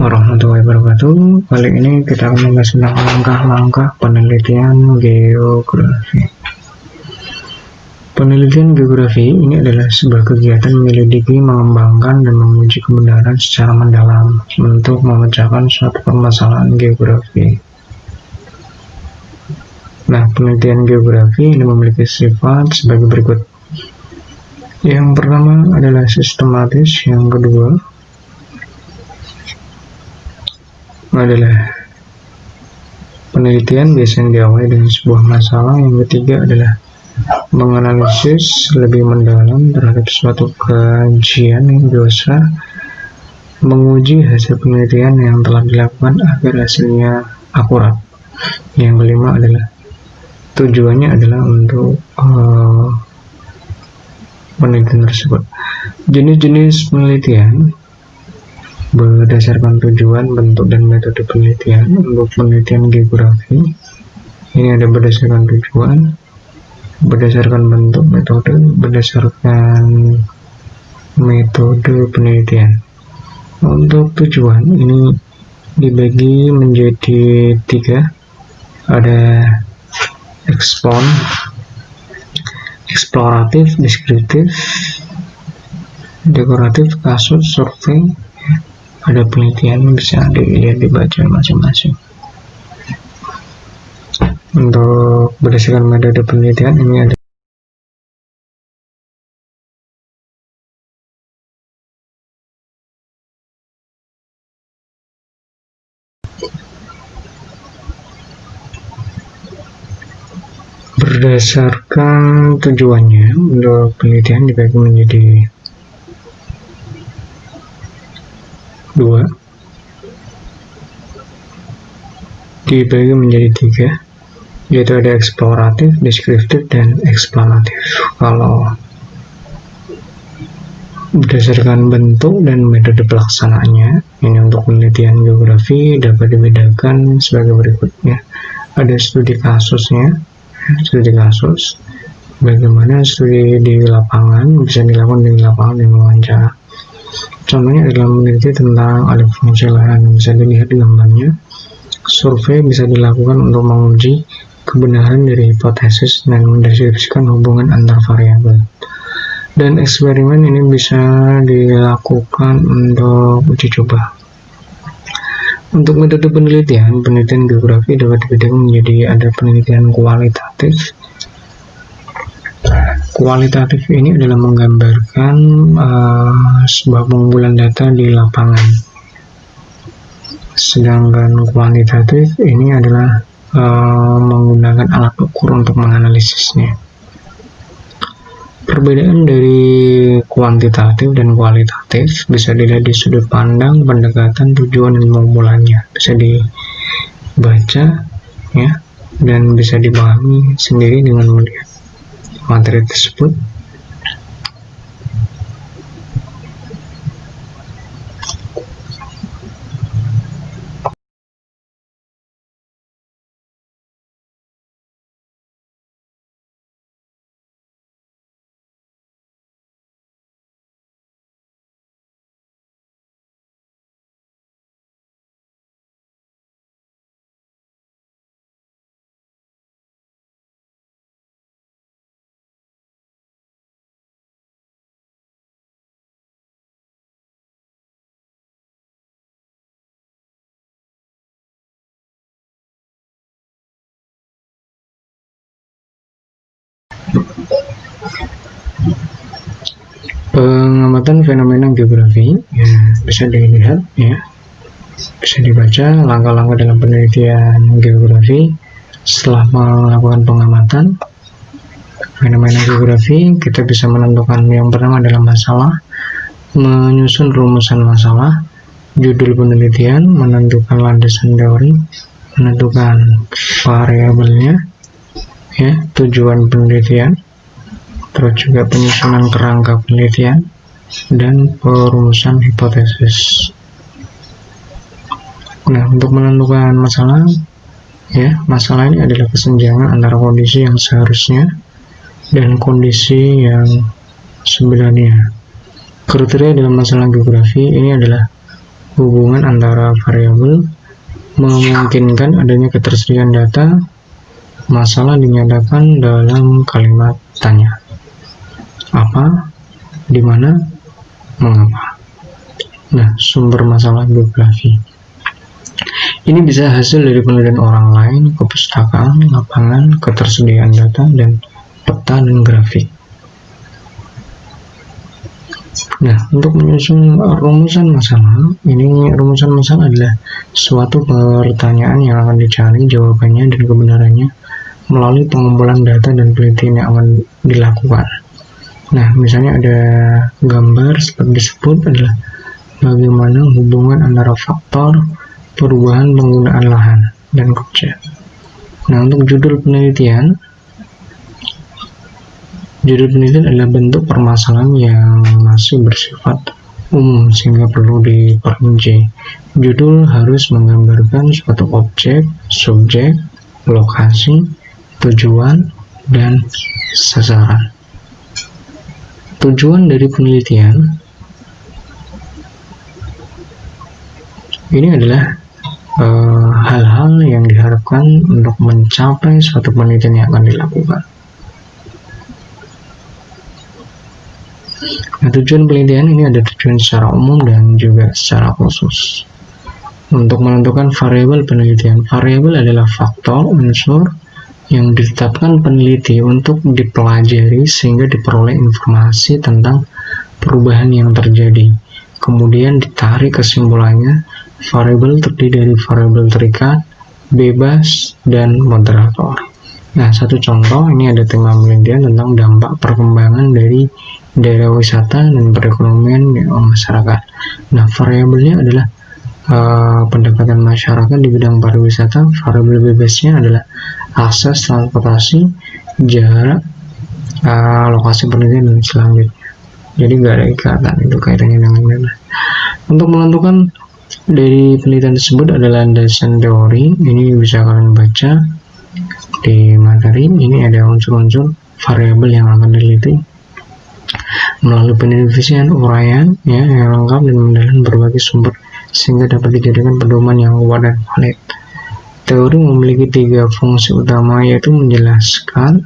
warahmatullahi wabarakatuh. Kali ini kita akan membahas tentang langkah-langkah penelitian geografi. Penelitian geografi ini adalah sebuah kegiatan menyelidiki, mengembangkan, dan menguji kebenaran secara mendalam untuk memecahkan suatu permasalahan geografi. Nah, penelitian geografi ini memiliki sifat sebagai berikut. Yang pertama adalah sistematis, yang kedua adalah penelitian biasanya diawali dengan sebuah masalah, yang ketiga adalah menganalisis lebih mendalam terhadap suatu kajian yang biasa, menguji hasil penelitian yang telah dilakukan agar hasilnya akurat. Yang kelima adalah tujuannya adalah untuk penelitian tersebut. Jenis-jenis penelitian berdasarkan tujuan, bentuk, dan metode penelitian. Untuk penelitian geografi ini ada berdasarkan tujuan, berdasarkan bentuk, metode, berdasarkan metode penelitian. Untuk tujuan ini dibagi menjadi 3, ada eksploratif, deskriptif, dekoratif, kasus, survei. Ada penelitian, bisa dilihat, dibaca masing-masing. Untuk berdasarkan metode penelitian ini ada berdasarkan tujuannya. Untuk penelitian dibagi menjadi 2, dibagi menjadi 3, yaitu ada eksploratif, deskriptif, dan eksplanatif. Kalau berdasarkan bentuk dan metode pelaksanaannya, ini untuk penelitian geografi dapat dibedakan sebagai berikutnya. Ada studi kasusnya, studi kasus, bagaimana studi di lapangan, bisa dilakukan di lapangan dengan wawancara. Contohnya adalah meneliti tentang alih fungsi lahan, bisa dilihat di gambarnya. Survei bisa dilakukan untuk menguji kebenaran dari hipotesis dan mendeskripsikan hubungan antar variabel. Dan eksperimen ini bisa dilakukan untuk uji coba. Untuk metode penelitian geografi dapat dibedakan menjadi ada penelitian kualitatif. Kualitatif ini adalah menggambarkan sebuah pengumpulan data di lapangan. Sedangkan kuantitatif ini adalah menggunakan alat ukur untuk menganalisisnya. Perbedaan dari kuantitatif dan kualitatif bisa dilihat di sudut pandang, pendekatan, tujuan, dan pengumpulannya. Bisa dibaca ya, dan bisa dipahami sendiri dengan melihat materi tersebut. Pengamatan fenomena geografi ya, bisa dilihat ya, bisa dibaca langkah-langkah dalam penelitian geografi. Setelah melakukan pengamatan fenomena geografi, kita bisa menentukan yang pertama adalah masalah, menyusun rumusan masalah, judul penelitian, menentukan landasan teori, menentukan variabelnya ya, tujuan penelitian, terus juga penyusunan kerangka penelitian, dan perumusan hipotesis. Nah, untuk menentukan masalah ya, masalah ini adalah kesenjangan antara kondisi yang seharusnya dan kondisi yang sebenarnya. Kriteria dalam masalah geografi ini adalah hubungan antara variabel, memungkinkan adanya ketersediaan data, masalah dinyatakan dalam kalimat tanya. Apa, di mana, mengapa. Nah, sumber masalah biografi. Ini bisa hasil dari penelitian orang lain, kepustakaan, lapangan, ketersediaan data, dan peta dan grafik. Nah, untuk menyusun rumusan masalah, ini rumusan masalah adalah suatu pertanyaan yang akan dicari jawabannya dan kebenarannya melalui pengumpulan data dan penelitian yang akan dilakukan. Nah, misalnya ada gambar seperti disebut adalah bagaimana hubungan antara faktor perubahan penggunaan lahan dan kerja. Nah, untuk judul penelitian adalah bentuk permasalahan yang masih bersifat umum sehingga perlu diperinci. Judul harus menggambarkan suatu objek, subjek, lokasi, tujuan, dan sasaran. Tujuan dari penelitian ini adalah hal-hal yang diharapkan untuk mencapai suatu penelitian yang akan dilakukan. Nah, tujuan penelitian ini ada tujuan secara umum dan juga secara khusus. Untuk menentukan variabel penelitian, variabel adalah faktor, unsur yang ditetapkan peneliti untuk dipelajari sehingga diperoleh informasi tentang perubahan yang terjadi. Kemudian ditarik kesimpulannya. Variabel terdiri dari variabel terikat, bebas, dan moderator. Nah, satu contoh, ini ada tema penelitian tentang dampak perkembangan dari daerah wisata dan perekonomian masyarakat. Nah, variabelnya adalah pendekatan masyarakat di bidang pariwisata. Variabel bebasnya adalah akses transportasi, jarak, lokasi penelitian, dan selanjutnya. Jadi nggak ada ikatan, itu kaitannya dengan bebas. Untuk menentukan dari penelitian tersebut adalah landasan teori. Ini bisa kalian baca di materi. Ini ada unsur-unsur variabel yang akan diliti melalui penelitian uraian yang lengkap dan mendalami berbagai sumber sehingga dapat dijadikan pedoman yang kuat dan valid. Teori memiliki 3 fungsi utama, yaitu menjelaskan,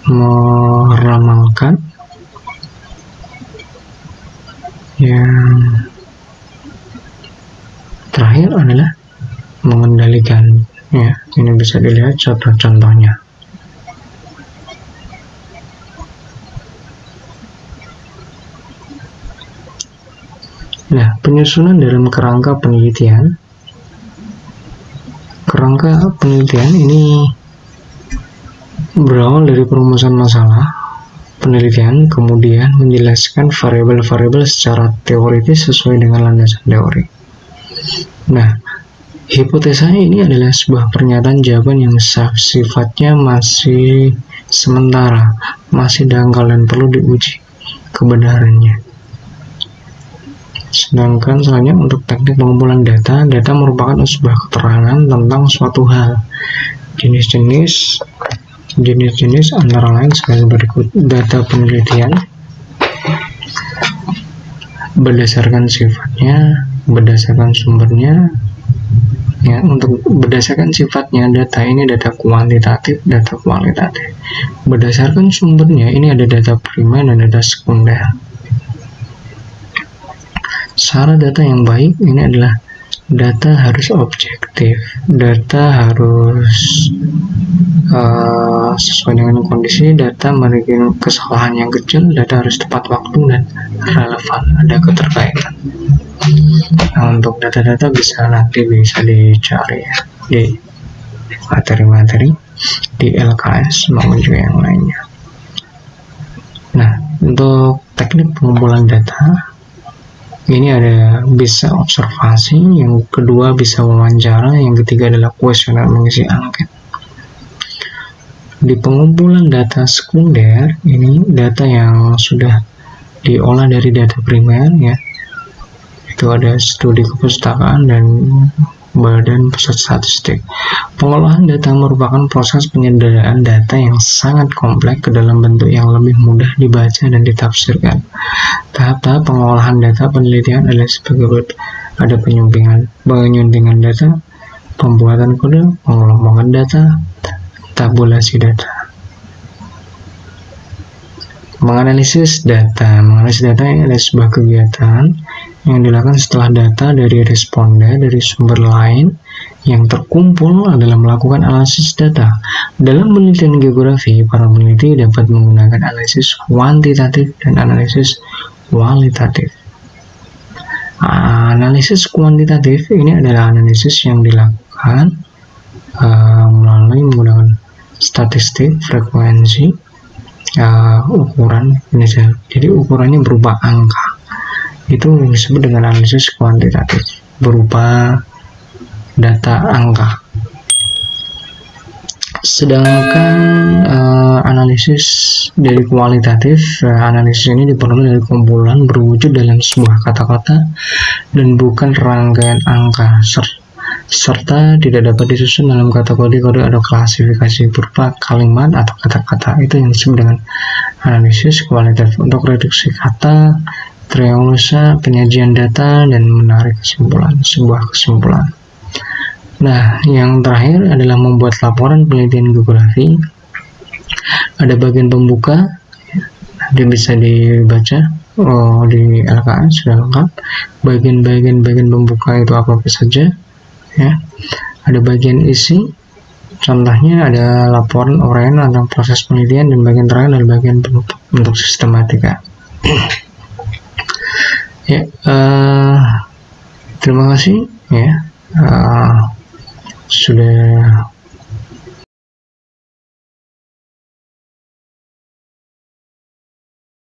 meramalkan, yang terakhir adalah mengendalikan. Ya, ini bisa dilihat contoh-contohnya. Nah, penyusunan dalam kerangka penelitian. Kerangka penelitian ini berawal dari perumusan masalah penelitian, kemudian menjelaskan variabel-variabel secara teoritis sesuai dengan landasan teori. Nah, hipotesa ini adalah sebuah pernyataan jawaban yang sifatnya masih sementara, masih dangkal dan perlu diuji kebenarannya. Sedangkan selanjutnya untuk teknik pengumpulan data, data merupakan sebuah keterangan tentang suatu hal. Jenis-jenis antara lain sebagai berikut. Data penelitian berdasarkan sifatnya, berdasarkan sumbernya. Ya, untuk berdasarkan sifatnya, data ini data kuantitatif, data kualitatif. Berdasarkan sumbernya, ini ada data primer dan data sekunder. Syarat data yang baik ini adalah data harus objektif, data harus sesuai dengan kondisi, data memiliki kesalahan yang kecil, data harus tepat waktu dan relevan, ada keterkaitan. Nah, untuk data-data nanti bisa dicari ya di materi-materi di LKS maupun juga yang lainnya. Nah, untuk teknik pengumpulan data ini ada bisa observasi, yang kedua bisa wawancara, yang ketiga adalah kuesioner mengisi angket. Di pengumpulan data sekunder, ini data yang sudah diolah dari data primer ya. Itu ada studi kepustakaan dan Badan Pusat Statistik. Pengolahan data merupakan proses penyederhanaan data yang sangat kompleks ke dalam bentuk yang lebih mudah dibaca dan ditafsirkan. Tahap-tahap pengolahan data penelitian adalah sebagai berikut. Ada penyuntingan data, pembuatan kode, pengelompokan data, tabulasi data. Menganalisis data ini adalah sebuah kegiatan yang dilakukan setelah data dari responden dari sumber lain yang terkumpul adalah melakukan analisis data. Dalam penelitian geografi, para peneliti dapat menggunakan analisis kuantitatif dan analisis kualitatif. Analisis kuantitatif ini adalah analisis yang dilakukan melalui menggunakan statistik, frekuensi, ukuran, jadi ukurannya berupa angka. Itu disebut dengan analisis kuantitatif, berupa data angka. Sedangkan analisis dari kualitatif, analisis ini diperoleh dari kumpulan berwujud dalam sebuah kata-kata dan bukan rangkaian angka, serta tidak dapat disusun dalam kategori kode atau klasifikasi berupa kalimat atau kata-kata. Itu yang disebut dengan analisis kualitatif untuk reduksi kata, triangulasi, penyajian data, dan menarik sebuah kesimpulan. Nah, yang terakhir adalah membuat laporan penelitian geografi. Ada bagian pembuka, nanti bisa dibaca di LKS sudah lengkap. Bagian pembuka itu apa saja, ya. Ada bagian isi, contohnya ada laporan uraian tentang proses penelitian, dan bagian terakhir adalah bagian penutup untuk sistematika. Ya, terima kasih ya. Sudah